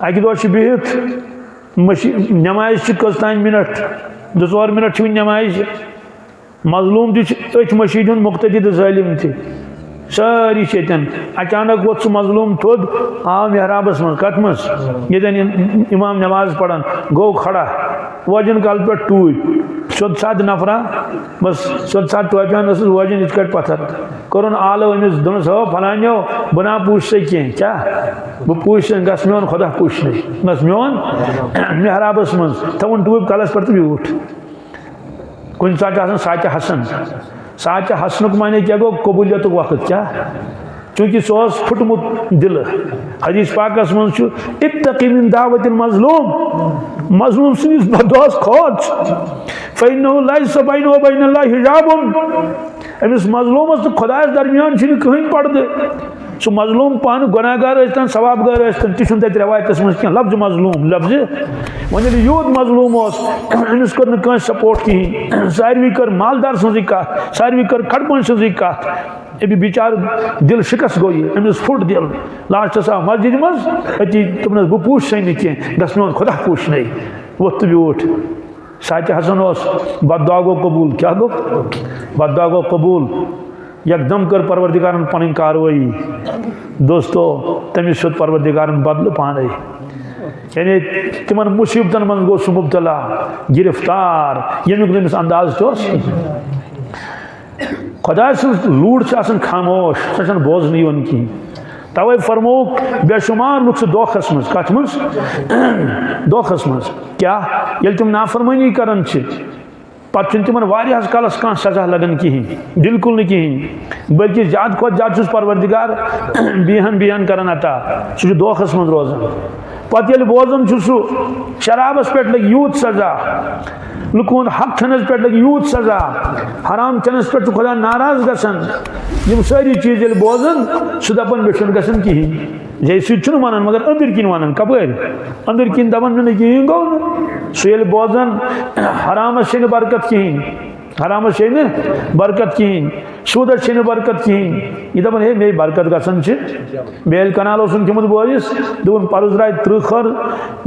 अकि दह बिहित नमाज कस तान मिनट 2-4 मिनट नमाज मजलूम तथ मशीद मुख्तदिद ज़ालिम थे सारी चेतन अचानक वो मजलूम थोद आव मेहराबस मज कत मज ये इमाम नमाज पढ़ान गो खड़ा वजन कल पे टूट 7 नफरा बस 7 टोपियान वजन इत पत्थर कोन आलो अमिस दोनों हो फलानो बना पूछ से कह क्या बह पूछ गस मोन खुदा पूछ बस मोन मेहराबस मज थवन टूप कलस पर तो ब्यूठ कुछ साच हसन साच हसन माने क्या गो कबूलियत वक्त क्या चूंकि सह फुटमुत दिल हदीस पाकस मज इत्तक़ी मिन दावत मजलूम मजलूम सनिस बदुआस खोज फ़इन्नहु लैसा बैनहु व बैनल्लाहि हिजाबुन अमिस मजलूमस तो खुदास दरमियान छिन कहीं पर्दे सो मजलूम पान गुनाहगार अस्तन सवाबगार अस्तन ती तत रवायतस मज कह लफ्ज मजलूम लफ्ज वन यूत मजलूम अमिस कर न सपोर्ट कहीं सारवी कर मालदार सज कत सारवी कर खड़पन सज कत अभी बिचार दिल शिकस्त गो ये अमिस फुट दिल लास्टस आव मस्जिद मज अति तुमन बह पूछ सही कह गस मोन खुदा पूछ वोत ब्यूठ साच हसन बददुआ गो कबूल क्या गो बददुआ गो कबूल एकदम कर परवरदिगारन पन कार्रवाई दोस्तों तमिस शुद परवरदिगारन बदल पान यानी तिमन मुसीबतन मन गो मुब्तला गिरफ्तार यमुक तमिस अंदाज तो खुदा लूड़ खामोश सह बोजन यवन कहीं तवे फरमोक बेशुमार लुक दोखस मज कत मज दोखस मज क्या ये तुम नाफरमानी करान पे तिमन वारियास कालस कह सजा लगन कहीं बिल्कुल नहीं कहीं बल्कि ज्यादा खुद ज्यादा परवरदिगार बिहन करान अता सह दोखस मज रोजान पे बोजान सह शराबस पे लग यूत सजा लुकन हक छनस पे लग यूत सजा हराम चनस पे खुदा नाराज गसन यम सारी चीज बोजान सह दपान बेशन गसन कहीं जैसे वन मगर अंदर किन वन कप अंदर किन दपान मे कहीं गो सह बोजान हरामस से बरकत कहीं हरामस से बरकत कहीं सूदस से बरकत कहीं यह दपान हे मे बरकत गसन बेल कनाल थमुत बोजिस दोपन परस द्राय 30 खर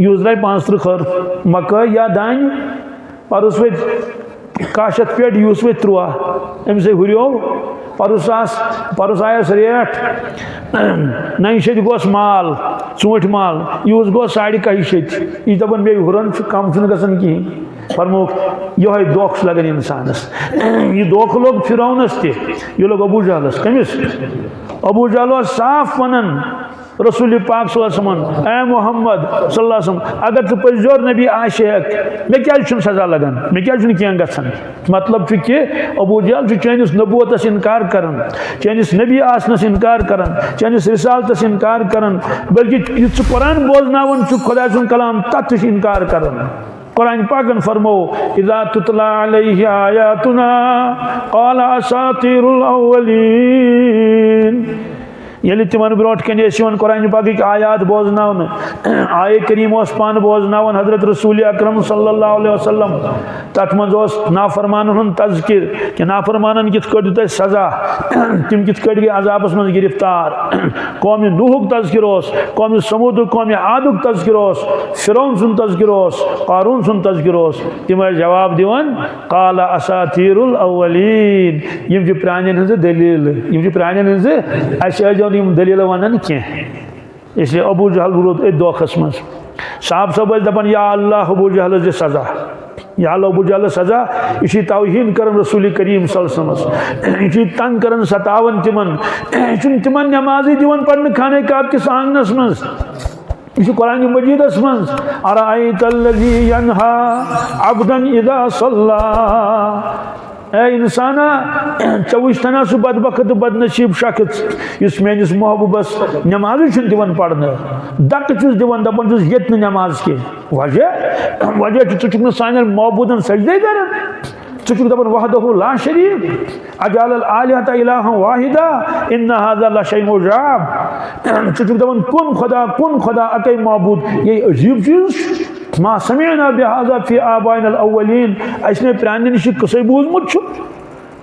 यूस द्राय 35 खर मकई या दान परस वे 1 पेट यूस वे 3 अम हुरियो परस आयस रेट 900 गोस माल ऊंट माल यूस गो 1,25 यह दपान मे हुरन कम गसन कहीं फरमोक ये दोख लगन इंसानस यह दोख लोग फिरौनस तह लोग अबू जहलस कमिस अबू जहल साफ वनन रसूल पाक सल्लल्लाहु ए मोहम्मद सल्लल्लाहु अगर तू पजोर नबी आशेक मे क्या सजा लगन मे क्या क्या गसन मतलब कि अबू जहल चानिस नबूवतस इनकार करन चानिस नबी आसनस इनकार करन चानिस रिसालतस इनकार करन बल्कि यह कुरान बोजनावन खुदा सुन कलाम तथ इनकार करन कुरान पाकन फरमो इज़ा तुतला अलैहि आयातुना क़ाल असातीरुल अव्वलीन ये तिमन ब्रोट कन कुरान पाक आयात बोजनावन आय करीम पान बोजनावन हजरत रसूल अकरम सल्लल्लाहु अलैहि वसल्लम तथ मज नाफरमान हुन तज़किर कि नाफरमान कित कट सजा तिम कित कट गए अजाबस मज गिरफ्तार कौम नूहुक तज़किर कौम समूद कौम आदुक तज़किर फिरौन सुन तज़किर कारून सुन तज़किर तिम जवाब दिवन क़ाल असातीरुल अव्वलीन यम प्रानियन हज दलील यम प्रानियन हज दलील वन कह इसलिए अबू जहल रोद दोखस मज साहब सब दपान या अल्लाह अबू जहल सजा या अबू जहल सजा यह तौहीन कर रसूल करीम सल्लल्लाहु अलैहि वसल्लम यह तंग कर सतावन तिमन तिमन नमाजी दिवन पढ़ने खाने काब किस आंगनस मज यह कुरान मजीदस मज अराअयतल्लज़ी यन्हा अब्दन इज़ा सल्ला ए इंसाना चौतना सह बदबख्त बदनसीब शख्स इस मेनिस महबूबस नमाज दिवन पढ़ने दक दिवन दपान ये नमाज के वजह च सान महबूदन सजदे कर दपान वहदहु ला शरीक अजाल आलिहता इलाहा वाहिदा इन्ना हाज़ा लशैउन उजाब दपान कुन खुदा अकै महबूद ये अजीब चीज मा समिअना बिहाज़ा फी आबाइना अल अव्वलीन इसने प्राणी निश कसे बूजमुत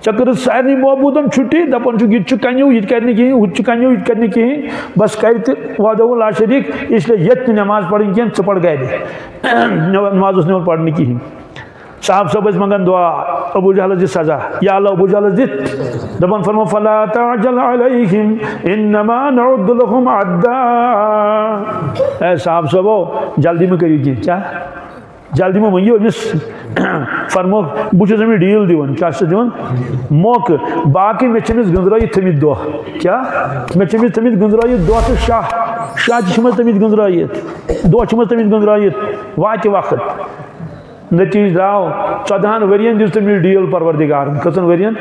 चक्कर सारे महबूदन छुट्टी दपान यह कन्यू यह कर हूँ कन्यू यह कर कहें बस कर वादो ला शरीक इसलिए ये नमाज पढ़ कह च पढ़ गर नमाज नोन पढ़ने कहें साहब सब मंगन दुआ अबू जहल दित सजा या अल्लाह अबू जहल दित दपान फरमा फला ताजल अलैहिम इन्नमा नउद्दु लहुम अद्दा ए साहब सबो जल्दी में करिए क्या जल्दी में वही अमिस फरमो बुझ डील दिवन क्या दिवन मौक बाकी मे गंजराय थमित दो क्या मे थमित गंजराय दो तो शाह थमित गंजराय दो थमित गंजराय वात वक्त नतीज द्राव 14 वरियन दिस तमिस डील परवरदिगार कतन वरियन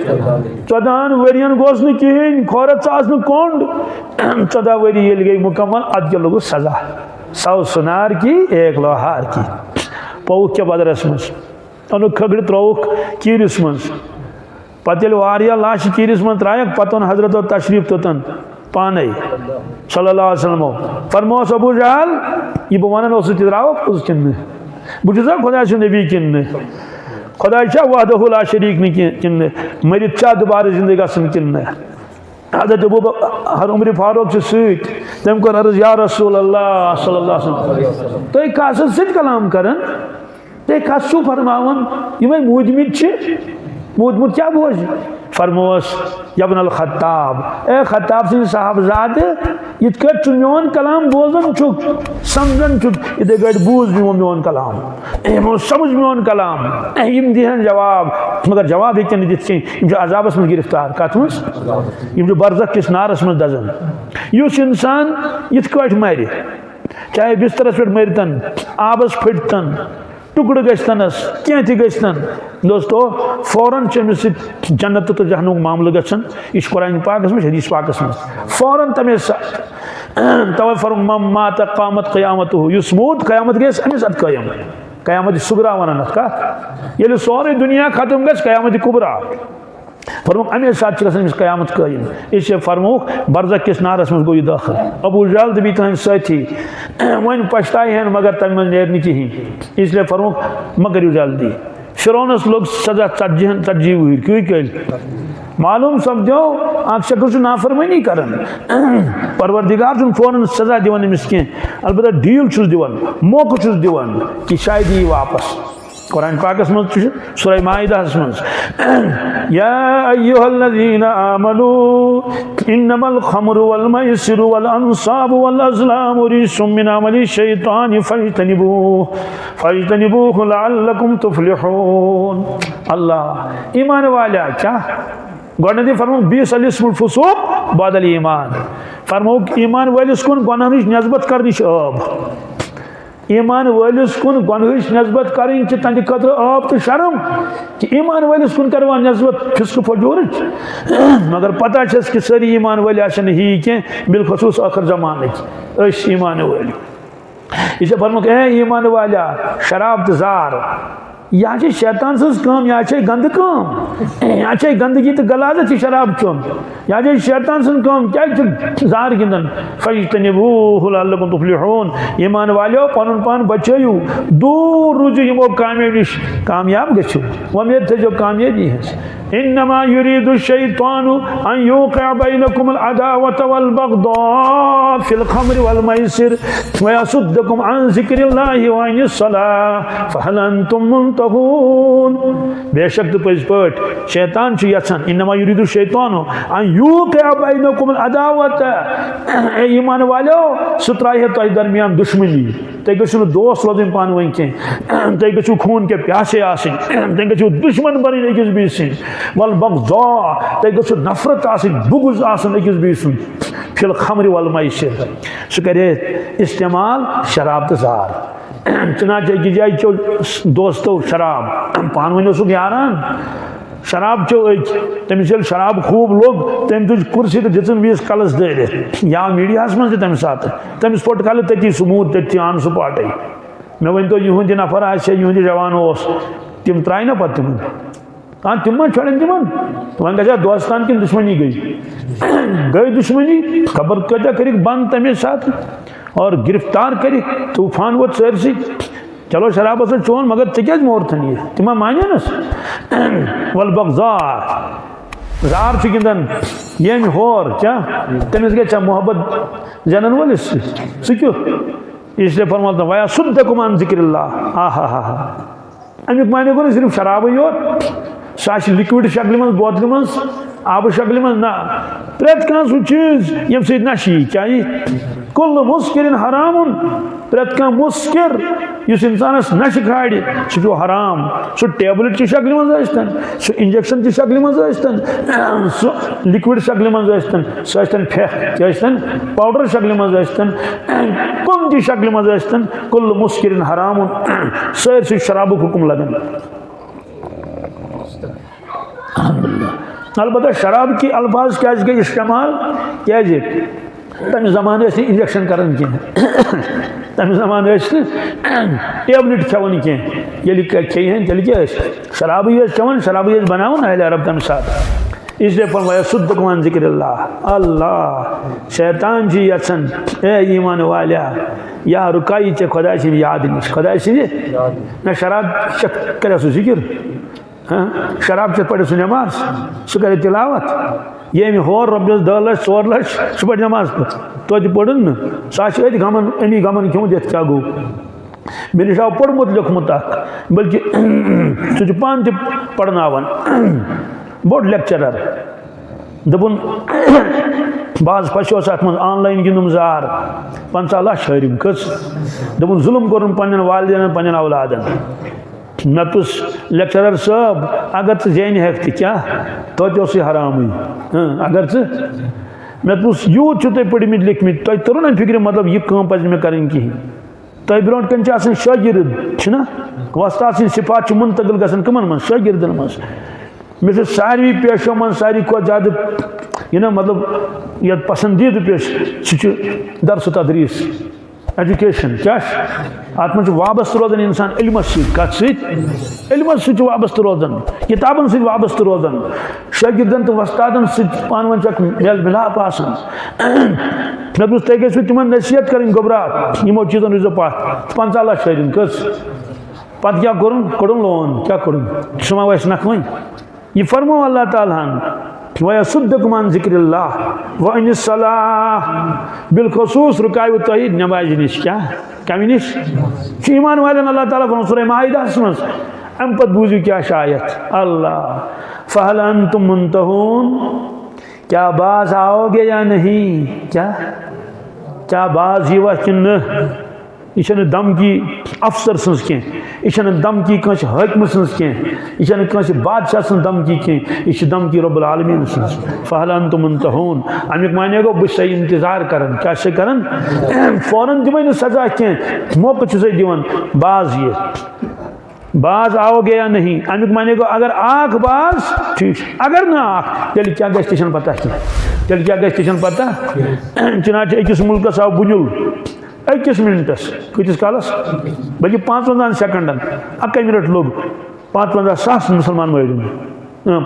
14 वरियन गोस न कहें खोरत आस न कोंड 14 वरी ये गई मुकम्मल अद के लोग सजा 100 सुनार की 1 लोहार की पौक के बदरस मज अनु खगड़ त्रोक कीरिस मज पतेल वारिया लाश कीरिस मज त्रायक पतन हजरत तशरीफ तोतन पाने सल्लल्लाहु अलैहि वसल्लम फरमोस अबू जहल ये बवानन ओस तिराव उस चिन्ह बुझा खुदा से नबी किन्न खुदा वहदहु ला शरीक किन्न मरित चा दोबारा जिंदगी गसन किन्न हजरत उमर फारूक तम कर अर्ज या रसूल अल्लाह सल्लल्लाहु अलैहि वसल्लम तुम कस सत कलाम करन तुम कस छु फरमावन यम मूदमुत क्या बोझ फरमोस यबन अल खत्ताब ए खत्ताब सिंह साहबजाद इत कट मोन कलाम बोजन छुक समझन छुक इधे गट बूझ मोन कलाम यमो समझ मोन कलाम यम दिहन जवाब मगर जवाब हे दित कह अजाबस में गिरफ्तार कत मज बरज़ख किस नारस में दजन युस इंसान इत कट मर चाहे बिस्तरस पे मरतन आबस फटतन टुकड़ गनस क्या गन दोस्तों फौरन अमिस जन्नत तो जहनुक मामल गन यह कुरान पाकस में हदीस पाकस में फौरन तमे तवे फरम मात क़ामत क़यामत युस मूद क़यामत गस अमिस अद क़यामत सुगरा वन अत ये सोरे दुनिया खत्म गस क़यामत कुबरा फरमुक अमे साथ क़यामत कायम इसे फरमुक बरज़ख किस नारस में गो दाखिल अबू जहल भी तहन साथी वन पछताए मगर तम मन नेर कहें इसलिए फरमुक मगर जल्दी फिरौनस लोग सजा 40 वहर क्यों कल मालूम समझो आप शक्ल नाफरमानी करन परवरदिगार फौरन सजा दिवन अमिस कह अलबत्ता डील दिवन मौक़ दिवन कि शायद यी वापस कुरान पाकस में सूरह माइदास में या अय्युहल्लज़ीना आमनू इन्नमल खम्रु वल मैसिरु वल अंसाबु वल अज़लामु रिज्सुम मिन अमलि शैतानि फज्तनिबूहु लअल्लकुम तुफ्लिहून। अल्लाह ईमान वाला क्या गोडनदी फरमो 20 अलिस्मुल फुसूक बादल ईमान फरमो ईमान वालिस कुन गुनाह निश नस्बत करनी अब ईमान वालिस कुन गुनाह नस्बत करें तंद खतर आब तो शर्म कि ईमान वालिस कुन करवा नस्बत फिस्क फजूर मगर पता कि सारी ईमान वाले आसन ही कह बिलखसूस आखिर जमान ईमान वाली यह फरमुक ए ईमान वाला शराब तो जार यह शैतान सज कम यह गंद कम यह गंदगी तो गलाजत शराब चुन यह शैतान सज कम क्या जार गिंदन फज्तनिबूहु लअल्लकुम तुफ्लिहून। ईमान वालो पन पान बचयू दूर रुजु यमो कामयाबी निश कामयाब गछू उम्मीद थो कामयाबी इन्नमा युरीदु शैतानु अन युक़िअ बैनकुमुल अदावत वल बग़दा फिल खम्रि वल मैसिर व यसुद्दकुम अन ज़िक्रिल्लाहि व अनिस सलाह फहल अंतुम मुंतहून। बेशक तो पज पट शैतान यछन इन्नमा युरीदु शैतानु अन युक़िअ बैनकुमुल अदावत ए ईमान वालो सह त्राहे तोह दरमियान दुश्मनी तुम गो दोस्त रोजन पान वन कह तुम गो खून के प्यासे आसिन तुम गो दुश्मन बन अकिस बीस वल बग़ज़ा तुम गो नफरत आसिन बुग़्ज़ आसन अकिस बीस फिल खम्रि वल मैसिर सह करे इस्तेमाल शराब तो जार चुनाचे अकिस जाय चो दोस्तों शराब पान वन ओसुक यारान शराब चो तमिस शराब खूब लोग तम तुझ कुर्सी तो दिन बीस कलस दरित या मीडिया मज तम सात तमिस पोट कल तती समूद तथी आन सह पाटे मे वन तो युद नफर आहुद जवान तम त्राय ना पे तिम हाँ तिम छोड़न तिम वन ग दोस्तान कि दुश्मनी गई दुश्मनी खबर कत्या कर बंद तमे साथ और गिरफ्तार कर तूफान वो सरसी चलो शराब चोन मगर क्या मोर थन तिमा मानस वल बग़ज़ा जार गिंदन येम होर क्या तमिस गे मोहब्बत जनन वलिस सह क्युत इसलिए फरमाता वया सुद्दकुम अन जिक्रिल्लाह आहा हा हा अमुक माने गो सिर्फ शराब योत सह लिक्विड शक्ल मज बोतल मज आब शक्ल मज ना प्रेत कह सह चीज यम सत नशी क्या कुल मुस्किर हराम प्रेत कह मुस्किर इस इंसानस नश खाड़ सह हराम सह टेबलेट की शक्ल मजन सह इंजेक्शन की शक्ल मजन सह लिक्विड शक्ल मजन सह फेक क्या पाउडर शक्ल मजन कुन ती शक्ल मजन कुल मुस्किर हराम सर शराब हुक्म लगन अलबत्ता शराब की अल्फाज क्या गई इस्तेमाल क्या तम जमाने इंजेक्शन कर तम जमाने टेबलेट खेवन कह क्या शराब चवन शराब बनावन अहल अरब तम साथ इसलिए फरमाया सुद्दकुम जिक्रिल्लाह अल्लाह शैतान जी यसन ए ईमान वाल्या या रुकाई चे खुदा से याद निश खुदा से ना शराब करे सो जिक्र शराब चे पढ़े सो नमाज सह करे तिलावत ये होर रबियस 2 लाख 4 लाख सह पढ़ नमाज तो पढ़न सह गमन अमी गमन क्यों ये क्या गो मे निश पढ़मुत लिखमुत बल्कि सह पान पढ़नावन बोड़ लेक्चरर दपुन बाज फसोस अत मज ऑनलाइन गिंदुम जार 50 लाख हरिम कस दपुन जुल्म कोरुन पन्न वालिदैन पन्न औलादन नतुस लेक्चरर साहब अगर ज जान हेक क्या तो हराम अगर मे तुस यूत तुम पढ़मित लिखमित तुम तरु ना फिक्र मतलब यह कम पज मे कर कहें तुम ब्रो कन शागिर्द वस्ताद सिफात मुंतकिल गसन कमन मन शागिर्दन मज मे सारी पेशों मन सारी खुद ज्यादा मतलब ये पसंदीद पेश सह दरस तदरीस एजुकेशन क्या अत मज वाबस्त रोजान इंसान इल्मस इल्मस वाबस्त रोजान किताबन सत वाबस्त रोजान शागिर्दन तो वस्तादन पान वन मेल मिलाप मे तुम गो तिम नसीहत कर गोबरात यमो चीजों रुजो पात 50 लाख हरिन कस पत क्या कोड़न लोन क्या कोड़न समा वैस नखवन यह फरमो अल्लाह ताला वयसुद्दकुम अन जिक्रिल्लाह व अनिस सलाह बिलखुसूस रुकायु तही नमाज निश क्या कमी निश ईमान वाले अल्लाह ताला फरमाता सूरह माइदा मज अम पत बूझू क्या शायत अल्लाह फहल अंतुम मुंतहून क्या बाज आओगे या नहीं क्या बाज ये वह यह दम की अफसर सज कह दम की कस हाकिम सज कह यह कस बादशाह सज दम की कह यह दम की रब्बुल आलमीन सज फहल अंतुम मुंतहून अमुक माने गो बह सही इंतजार कर क्या कर फौरन दिम सजा कह मौका दिवन बाज आओगे या नहीं अमुक माने गो अगर आख बाज ठीक अगर ना आख तेल क्या गन पता तेल क्या गन पता चुनाच अकिस मुल्कस आव बुजुल 21 मिनटस कतिस कालस बल्कि 55 सेकंडन 1 मिनट लोग 55,000 मुसलमान मरिम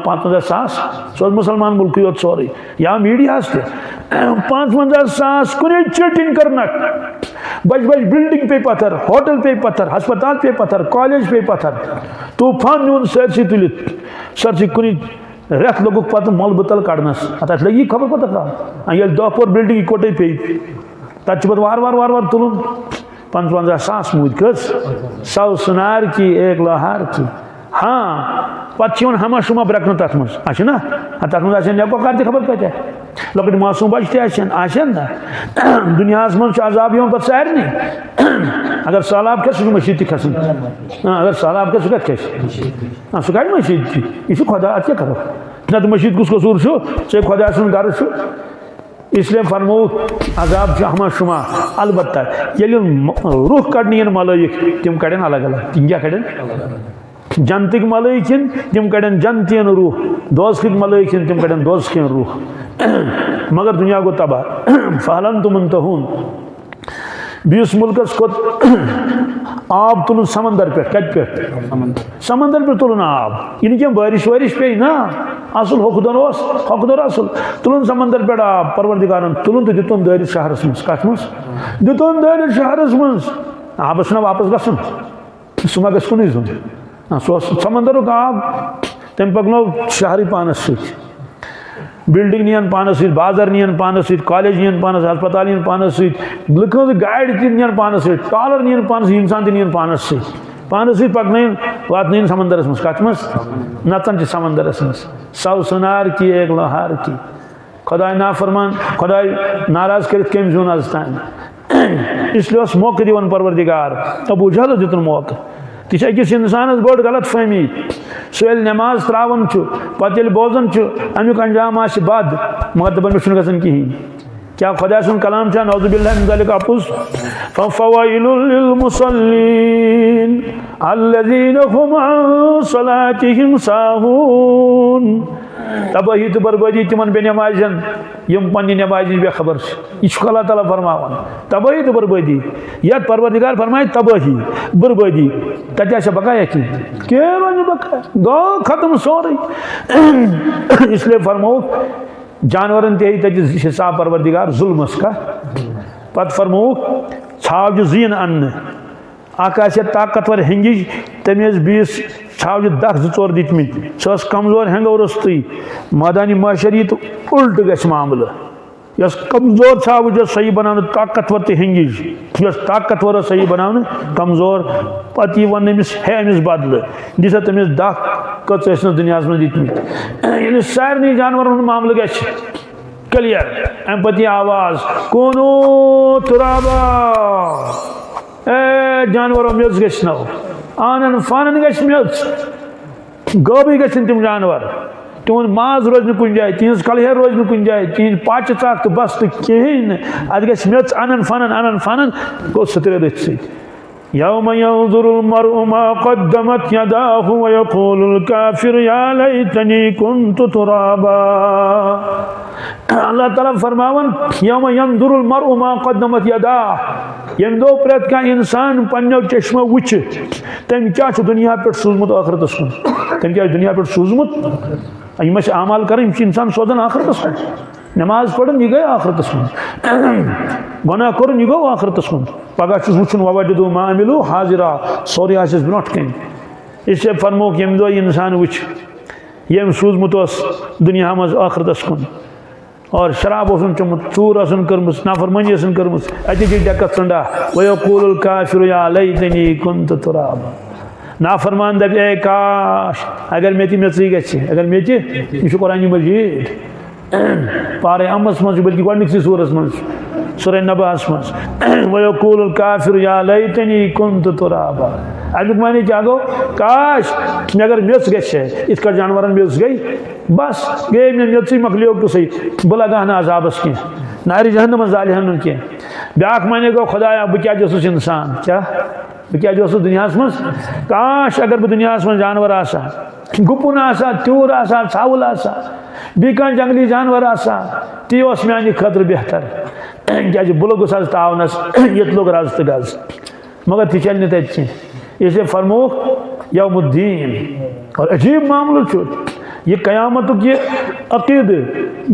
55,000 सो मुसलमान मुल्क योत सोरे या मीडिया 55,000 कुछ चेटिंग करना बज बिल्डिंग पे पत्थर होटल पे पत्थर अस्पताल पे पत्थर कॉलेज पे पत्थर तूफान नुन सरसी तुलित सरसी कुछ रेत लोग पत मल बुतल कड़नस अत लगी खबर पता ये 2 पोर बिल्डिंग इकोटे पे तब वार वार तुलन 55,000 मूद कस 100 सुनार की 1 लोहार की हाँ पत् हमा शुमा ब्रेकन तथ मज ना तथ मज नेको कर खबर कत लकट मासूम बच्चे ना दुनिया मज अजाब पे सारे अगर सैलाब खे सह मशीद खसन अगर सैलाब खे सह कत सह कड़ मशीद यह खुदा अत क्या करो ना तो मशीद कुछ कसूर चे खुदा सुन गर इसलिए फरमो अजाब हमा शुमा अलबत्ता ये रुख कड़न मलाइक तम कड़न अलग अलग तम क्या कड़न जनतिक मलाइकिन तम कड़न जनतियन रूह दोजक मलाइकिन तम कड़न दोजकिन रूह मगर दुनिया गो तबाह फहलन तुम मुंतहून बीस मुल्कस कोत आब तुलन समंदर पे कत पे समंदर पे तुलन आब इन क्या बारिश वारिश पे ना असल हकदर असल तुलन समंदर पे आब परवरदिगारन तुलन तो दितन दार शहरस मज कत मज दितन दार शहरस मज आबस ना वापस गसन सह मा गस कुन सह समंदर आब तम पकनो शहरी पानस सत बिल्डिंग नियन पानस सहित, बाजार नियन पानस सहित, कॉलेज नियन पानस, अस्पताल नियन पानस सहित, लुकन गाड़ी नियन पानस सहित, टॉलर नियन पानस, इंसान ते नियन पानस सहित, पानस सहित पकन वातन समंदरस मज, कत मज नचन समंदरस मज, सौ सुनार की एक लोहार की, खुदा नाफरमान, खुदा नाराज कर कम जून आज तान, इसलिए उस मौके दिवन परवरदिगार अबू जहल दितन मौका ती अकिस इंसानस बड़ गलत फहमी सह नमाज त्रावन पे बोजान अमुक अंजाम बद मगर दपान मे गन कहें क्या खुदा सुन कलाम नौजुबिल्लाह अपुज फवैलुल लिल मुसल्लीन अल्लज़ीना हुम अन सलातिहिम साहून तबाही तो बर्बादी तिमन बेनमाजन यम पन्नी नमाज बेखबर यह अल्लाह ताला फरमावन तबाही तो बर्बादी यत परवरदिगार फरमाए तबाही बर्बादी तथा बकाया की बकाया गो खत्म सोरे इसलिए फरमाओ जानवरन ते तथि हिसाब परवरदिगार जुल्मस का पत फरमाओ छाव जीन अन्न आकाश ताकतवर हेंगिज तमें बीस छाव 10-2 दितमित सह कमजोर हेंगो रस्तु मैदानी माशरी तो उल्ट गस मामल यस कमजोर छाव सही बनाने ताकतवर तो हेंगिज यस ताकतवर सही बनाने कमजोर पत वन अमिस है अमिस बदल दिसा तमिस 10 कच दुनिया में दितमित सारे जानवर मामल गस क्लियर अम पे आवाज कोनो तुराबा जानवरों मेज गो आनन फानन गज गोबी गन तम जानवर तुंद माज रोज कुछ जाए तिज कलहेर रोज कुछ जाए तिज पाच चाक तो बस तो कहें अत गज अनन फानन गो सह यौम यंजुरुल मरउ मा क़द्दमत यदाहु व यक़ूलुल काफिरु या लैतनी कुन्तु तुराबा अल्लाह ताला फरमावन यौम यंजुरुल मरउ मा क़द्दमत यदाह यम दो प्रत का इंसान पन्नो चश्मो वुच तम क्या दुनिया पे सूजमुत आखिरतस कुन तम क्या दुनिया पे सूजमुत यम अमाल कर इंसान सोजन आखिरतस कुन नमाज पढ़न यह गई आखिरतस कुन गुनाह कर यह गो आखिरतस कुन पगह वुचन ववजदु मा अमिलु हाजिरा सोरे आसिस ब्रोट कन इससे फरमो यम दो इंसान वुच यम सूजमुत दुनिया मज आखिरतस कुन और शराब चमुत चूर कर्मस नाफरमानी कर्मस अति डकत चंडा वयक़ूलुल काफिरु या लैतनी कुन्तु तुराबा नाफरमान दप ए काश अगर मे मेची गि अगर मे यह कुरान मजीद पारे अमस मज बल्कि गडनिकसी सूरस मज सूरह नबास मज वयक़ूलुल काफिरु या लैतनी कुन्तु तुराबा अमुक माने क्या गो काश अगर मेच गथ जानवर मेच गई बस गई मे मेची मकलियो तो सही बह लगा अजाबस कह नारी जहन्नम जालहन कह ब्याक माने गो खुदाया बह क्या इंसान क्या बह क्या दुनिया मज काश अगर बह दुनिया मज जानवर आसा गुपुन आसा त्यूर आसा छावल आसा बी कह जंगली जानवर आसा ती माने खतर बेहतर क्या बह लोगुस तावनस ये लोग रज तो गज मगर ती चल तथ इसे फरमो यौमुद्दीन और अजीब मामलो यह कयामत ये अकीद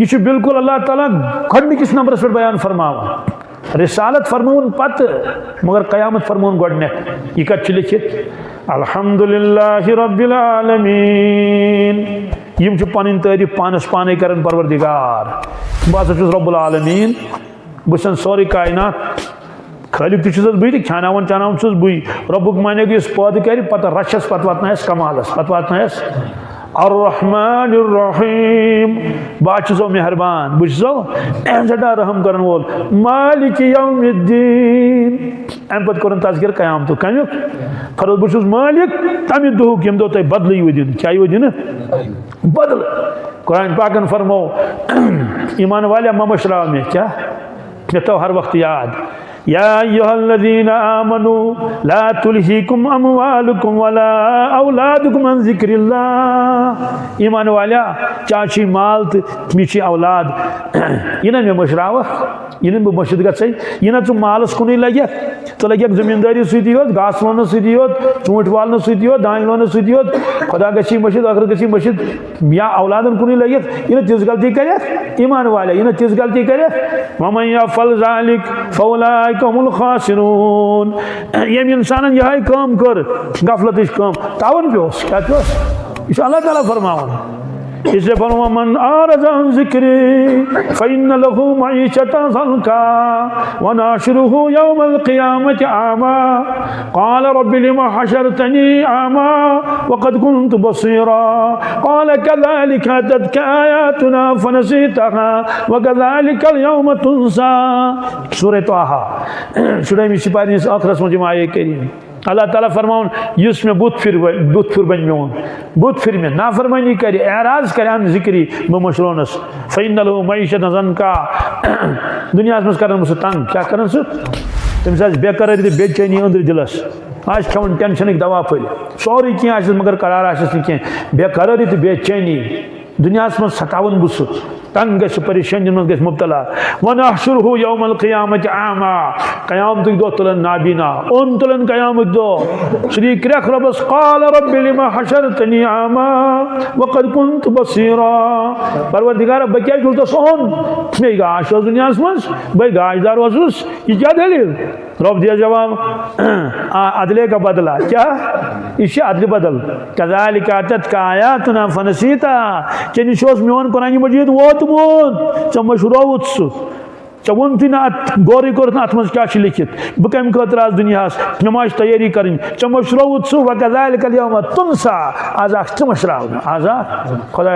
यह बिल्कुल अल्लाह ताला गडनिकिस नंबरस पे बयान फरमावन रिसालत फरमोन पत मगर कयामत फरमोन गडनेक यह कत लिखित अल्हम्दुलिल्लाहि रब्बिल आलमीन यम पन तारीफ पानस पाने करन परवरदिगार बह रब्बुल आलमीन बह सोरे कायनात खालिक तुस बी खानावन चानावन छुस बी रब्बुक माने कि पौध कर पत रशस पत वातनायस कमालस पत वातनायस अर्रहमानिर रहीम बाचो मेहरबान बुझो सदा रहम करन वोल मालिक यौमिद्दीन अम पत कर तस्किर कयामत कमुक फरोज बुस मालिक तमि दुहुक यम दो तुम बदल यू दिन क्या यू दिन बदल कुरान पाकन फरमो ईमान वाले मशरा में क्या तो हर वक्त याद या अय्युहल्लज़ीना आमनू ला तुल्हिकुम अमवालुकुम वला औलादुकुम अन ज़िक्रिल्लाह ईमान वाला चाची माल तो मिची औलाद इन मे मशराव इन बह मस्जिद गई इन ू मालस कुन लगे तो लगे जमींदारी सत घास लोन सत चूंट वालन सत दान लोन सत खुदा गई मस्जिद अखर गई मस्जिद या औलादन कुन लगे इन तिज गलती कर ईमान वाले इन तिज गलती कर वमन यफ़अल ज़ालिक फ़उलाइका हुमुल ख़ासिरून यम इंसान यह कम कर गफलत कम तावन पे क्या पे यह अल्लाह ताला फरमावन इसलिए फरमा मन आरज़ अन ज़िक्री फ़इन्न लहू मईशतन ज़ंका व नाशरुहु यौमल क़ियामति आमा क़ाल रब्बि लिमा हशरतनी आमा व क़द कुन्तु बसीरा क़ाल कज़ालिक अततक आयातुना फ़नसीतहा व कज़ालिकल यौम तुन्सा। सूरह ताहा शुरू में सिपाही आखिरस में जमा आए करीम अल्लाह ताला फरमाउन युस में बुत फिर बन मोन बुत फिर में नाफरमानी करे एराज करे अन ज़िक्री बो मशरोनस फ़इन्न लहू मईशतन ज़ंका दुनिया में करन सु तंग क्या करन सु तमिस बेकरारी तो बेचैनी अंदर दिलस आज खेवन टेंशन दवा फल सोरी कह मगर करार आसस न बेकरारी तो बेचैनी दुनिया में सतावन बह सह तंग ग परेशानी मज ग मुबतला व नहशुरुहु यौमल क़ियामति आमा क़यामत दो तुलन नाबीना ओन तुलन क़यामत दो श्री क्रख रबस क़ाल रब्बि लिमा हशरतनी आमा व क़द कुन्तु बसीरा परवरदिगार बह क्या तुलतस ओन मे गाश दुनिया मज बह गाशदार वसुस यह क्या दलील रब दिया जवाब अदले का बदला क्या इस अदल बदल कज़ालिक अततक आयातुना फ़नसीता के निश मोन कुरान मजीद वोतमुत े मशरूत सह वो ना अत गौर कर अत मज क्या लिखित बह कम खतर आज दुनिया मे तैयारी कर े मशरूत सह व कज़ालिकल यौम तुन्सा आज च मशरा आज खुदा